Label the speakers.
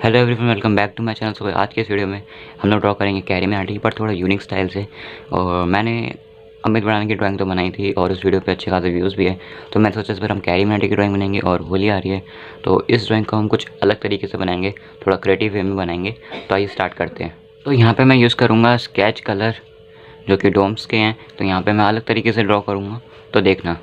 Speaker 1: Hello everyone, welcome back to my channel. So आज के इस वीडियो में हम लोग ड्रॉ करेंगे कैरीमिनाटी पर थोड़ा यूनिक स्टाइल से। और मैंने अमित बनाने की ड्राइंग तो बनाई थी और उस वीडियो पे अच्छे खासे व्यूज़ भी है, तो मैं सोचा इस बार हम कैरीमिनाटी की ड्राइंग बनाएंगे। और होली आ रही है तो इस ड्राइंग को हम कुछ अलग तरीके से बनाएंगे, थोड़ा क्रिएटिव वे में बनाएंगे। तो आइए स्टार्ट करते हैं। तो यहाँ पर मैं यूज़ करूँगा स्केच कलर जो कि डोम्स के हैं, तो यहाँ पर मैं अलग तरीके से ड्रॉ करूँगा, तो देखना।